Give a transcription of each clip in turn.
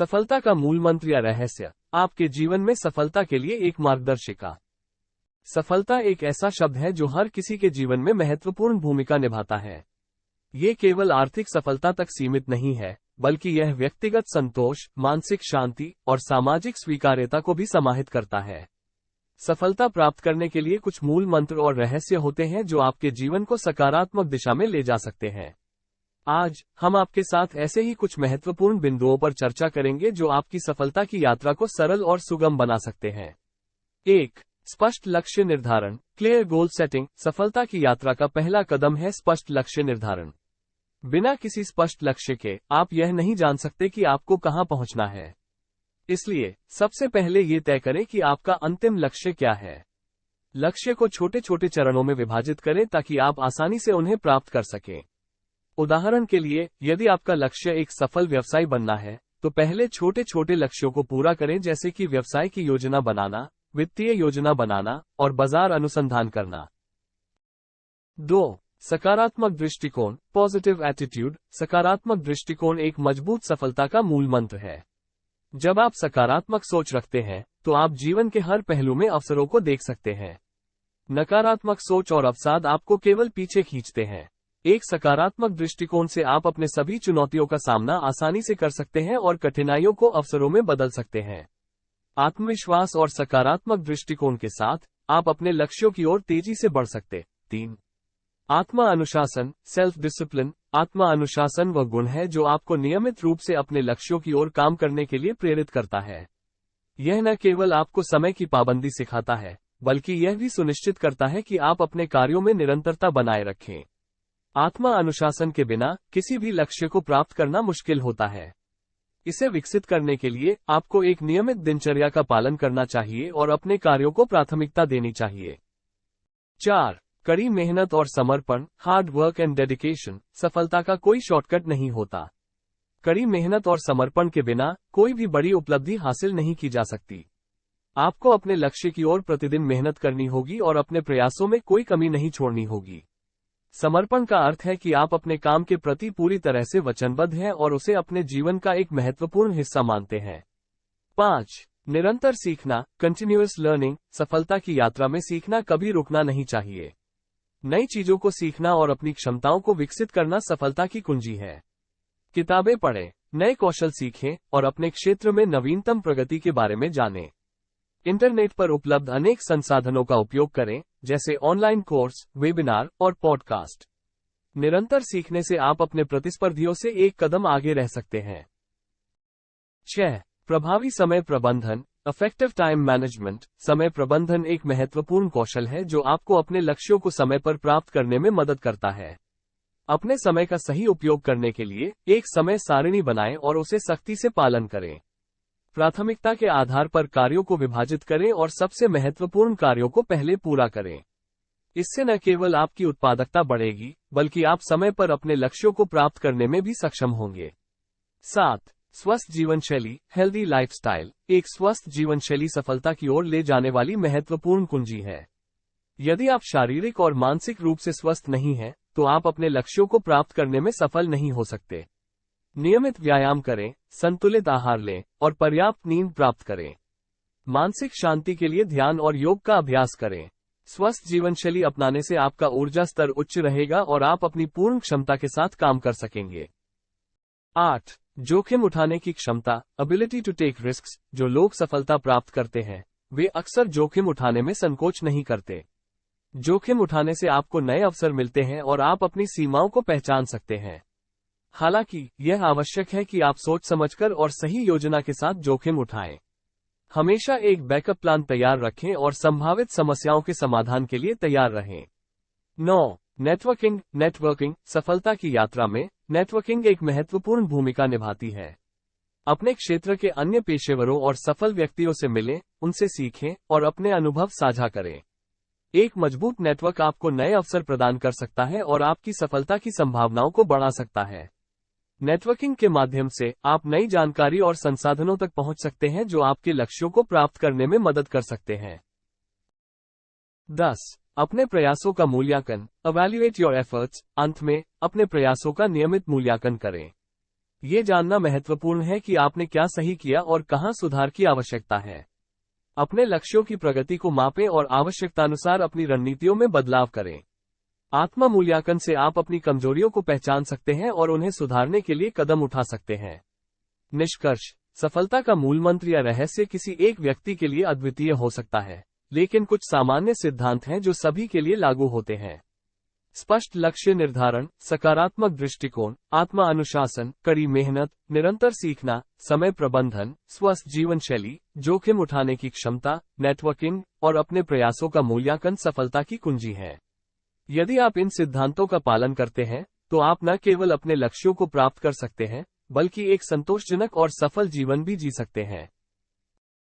सफलता का मूल मंत्र या रहस्य, आपके जीवन में सफलता के लिए एक मार्गदर्शिका। सफलता एक ऐसा शब्द है जो हर किसी के जीवन में महत्वपूर्ण भूमिका निभाता है। ये केवल आर्थिक सफलता तक सीमित नहीं है, बल्कि यह व्यक्तिगत संतोष, मानसिक शांति और सामाजिक स्वीकार्यता को भी समाहित करता है। सफलता प्राप्त करने के लिए कुछ मूल मंत्र और रहस्य होते हैं जो आपके जीवन को सकारात्मक दिशा में ले जा सकते हैं। आज हम आपके साथ ऐसे ही कुछ महत्वपूर्ण बिंदुओं पर चर्चा करेंगे जो आपकी सफलता की यात्रा को सरल और सुगम बना सकते हैं। 1. स्पष्ट लक्ष्य निर्धारण, क्लियर गोल सेटिंग। सफलता की यात्रा का पहला कदम है स्पष्ट लक्ष्य निर्धारण। बिना किसी स्पष्ट लक्ष्य के आप यह नहीं जान सकते कि आपको कहां पहुंचना है। इसलिए सबसे पहले ये तय करें कि आपका अंतिम लक्ष्य क्या है। लक्ष्य को छोटे छोटे चरणों में विभाजित करें ताकि आप आसानी से उन्हें प्राप्त कर सकें। उदाहरण के लिए, यदि आपका लक्ष्य एक सफल व्यवसाय बनना है, तो पहले छोटे छोटे लक्ष्यों को पूरा करें, जैसे कि व्यवसाय की योजना बनाना, वित्तीय योजना बनाना और बाजार अनुसंधान करना। 2. सकारात्मक दृष्टिकोण, पॉजिटिव एटीट्यूड। सकारात्मक दृष्टिकोण एक मजबूत सफलता का मूल मंत्र है। जब आप सकारात्मक सोच रखते हैं, तो आप जीवन के हर पहलू में अवसरों को देख सकते हैं। नकारात्मक सोच और अवसाद आपको केवल पीछे खींचते हैं। एक सकारात्मक दृष्टिकोण से आप अपने सभी चुनौतियों का सामना आसानी से कर सकते हैं और कठिनाइयों को अवसरों में बदल सकते हैं। आत्मविश्वास और सकारात्मक दृष्टिकोण के साथ आप अपने लक्ष्यों की ओर तेजी से बढ़ सकते। 3. आत्मा अनुशासन, सेल्फ डिसिप्लिन। आत्मा अनुशासन वह गुण है जो आपको नियमित रूप से अपने लक्ष्यों की ओर काम करने के लिए प्रेरित करता है। यह न केवल आपको समय की पाबंदी सिखाता है, बल्कि यह भी सुनिश्चित करता है कि आप अपने कार्यों में निरंतरता बनाए रखें। आत्मा अनुशासन के बिना किसी भी लक्ष्य को प्राप्त करना मुश्किल होता है। इसे विकसित करने के लिए आपको एक नियमित दिनचर्या का पालन करना चाहिए और अपने कार्यों को प्राथमिकता देनी चाहिए। 4. कड़ी मेहनत और समर्पण, हार्ड वर्क एंड डेडिकेशन। सफलता का कोई शॉर्टकट नहीं होता। कड़ी मेहनत और समर्पण के बिना कोई भी बड़ी उपलब्धि हासिल नहीं की जा सकती। आपको अपने लक्ष्य की ओर प्रतिदिन मेहनत करनी होगी और अपने प्रयासों में कोई कमी नहीं छोड़नी होगी। समर्पण का अर्थ है कि आप अपने काम के प्रति पूरी तरह से वचनबद्ध हैं और उसे अपने जीवन का एक महत्वपूर्ण हिस्सा मानते हैं। 5. निरंतर सीखना, कंटिन्यूअस लर्निंग। सफलता की यात्रा में सीखना कभी रुकना नहीं चाहिए। नई चीजों को सीखना और अपनी क्षमताओं को विकसित करना सफलता की कुंजी है। किताबें पढ़ें, नए कौशल सीखें और अपने क्षेत्र में नवीनतम प्रगति के बारे में जानें। इंटरनेट पर उपलब्ध अनेक संसाधनों का उपयोग करें, जैसे ऑनलाइन कोर्स, वेबिनार और पॉडकास्ट। निरंतर सीखने से आप अपने प्रतिस्पर्धियों से एक कदम आगे रह सकते हैं। 6. प्रभावी समय प्रबंधन, इफेक्टिव टाइम मैनेजमेंट। समय प्रबंधन एक महत्वपूर्ण कौशल है जो आपको अपने लक्ष्यों को समय पर प्राप्त करने में मदद करता है। अपने समय का सही उपयोग करने के लिए एक समय सारिणी बनाएं और उसे सख्ती से पालन करें। प्राथमिकता के आधार पर कार्यों को विभाजित करें और सबसे महत्वपूर्ण कार्यों को पहले पूरा करें। इससे न केवल आपकी उत्पादकता बढ़ेगी, बल्कि आप समय पर अपने लक्ष्यों को प्राप्त करने में भी सक्षम होंगे। 7. स्वस्थ जीवन शैली, हेल्दी लाइफस्टाइल। एक स्वस्थ जीवन शैली सफलता की ओर ले जाने वाली महत्वपूर्ण कुंजी है। यदि आप शारीरिक और मानसिक रूप से स्वस्थ नहीं हैं, तो आप अपने लक्ष्यों को प्राप्त करने में सफल नहीं हो सकते। नियमित व्यायाम करें, संतुलित आहार लें और पर्याप्त नींद प्राप्त करें। मानसिक शांति के लिए ध्यान और योग का अभ्यास करें। स्वस्थ जीवन शैली अपनाने से आपका ऊर्जा स्तर उच्च रहेगा और आप अपनी पूर्ण क्षमता के साथ काम कर सकेंगे। 8. जोखिम उठाने की क्षमता, एबिलिटी टू टेक रिस्क्स। जो लोग सफलता प्राप्त करते हैं, वे अक्सर जोखिम उठाने में संकोच नहीं करते। जोखिम उठाने से आपको नए अवसर मिलते हैं और आप अपनी सीमाओं को पहचान सकते हैं। हालांकि यह आवश्यक है कि आप सोच समझकर और सही योजना के साथ जोखिम उठाएं। हमेशा एक बैकअप प्लान तैयार रखें और संभावित समस्याओं के समाधान के लिए तैयार रहें। 9. नेटवर्किंग। सफलता की यात्रा में नेटवर्किंग एक महत्वपूर्ण भूमिका निभाती है। अपने क्षेत्र के अन्य पेशेवरों और सफल व्यक्तियों से मिलें, उनसे सीखें और अपने अनुभव साझा करें। एक मजबूत नेटवर्क आपको नए अवसर प्रदान कर सकता है और आपकी सफलता की संभावनाओं को बढ़ा सकता है। नेटवर्किंग के माध्यम से आप नई जानकारी और संसाधनों तक पहुंच सकते हैं जो आपके लक्ष्यों को प्राप्त करने में मदद कर सकते हैं। 10. अपने प्रयासों का मूल्यांकन, इवैल्यूएट योर एफर्ट्स। अंत में, अपने प्रयासों का नियमित मूल्यांकन करें। ये जानना महत्वपूर्ण है कि आपने क्या सही किया और कहां सुधार की आवश्यकता है। अपने लक्ष्यों की प्रगति को मापें और आवश्यकतानुसार अपनी रणनीतियों में बदलाव करें। आत्म मूल्यांकन से आप अपनी कमजोरियों को पहचान सकते हैं और उन्हें सुधारने के लिए कदम उठा सकते हैं। निष्कर्ष, सफलता का मूल मंत्र या रहस्य किसी एक व्यक्ति के लिए अद्वितीय हो सकता है, लेकिन कुछ सामान्य सिद्धांत हैं जो सभी के लिए लागू होते हैं। स्पष्ट लक्ष्य निर्धारण, सकारात्मक दृष्टिकोण, आत्म अनुशासन, कड़ी मेहनत, निरंतर सीखना, समय प्रबंधन, स्वस्थ जीवन शैली, जोखिम उठाने की क्षमता, नेटवर्किंग और अपने प्रयासों का मूल्यांकन सफलता की कुंजी है। यदि आप इन सिद्धांतों का पालन करते हैं, तो आप न केवल अपने लक्ष्यों को प्राप्त कर सकते हैं, बल्कि एक संतोषजनक और सफल जीवन भी जी सकते हैं।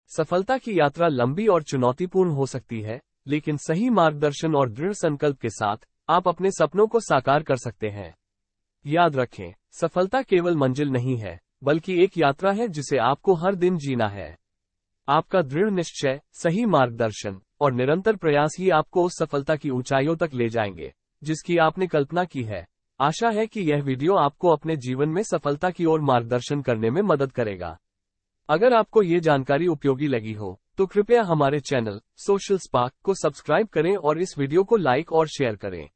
सफलता की यात्रा लंबी और चुनौतीपूर्ण हो सकती है, लेकिन सही मार्गदर्शन और दृढ़ संकल्प के साथ आप अपने सपनों को साकार कर सकते हैं। याद रखें, सफलता केवल मंजिल नहीं है, बल्कि एक यात्रा है जिसे आपको हर दिन जीना है। आपका दृढ़ निश्चय, सही मार्गदर्शन और निरंतर प्रयास ही आपको उस सफलता की ऊंचाइयों तक ले जाएंगे, जिसकी आपने कल्पना की है। आशा है कि यह वीडियो आपको अपने जीवन में सफलता की ओर मार्गदर्शन करने में मदद करेगा। अगर आपको ये जानकारी उपयोगी लगी हो, तो कृपया हमारे चैनल सोशल स्पार्क को सब्सक्राइब करें और इस वीडियो को लाइक और शेयर करें।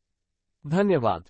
धन्यवाद।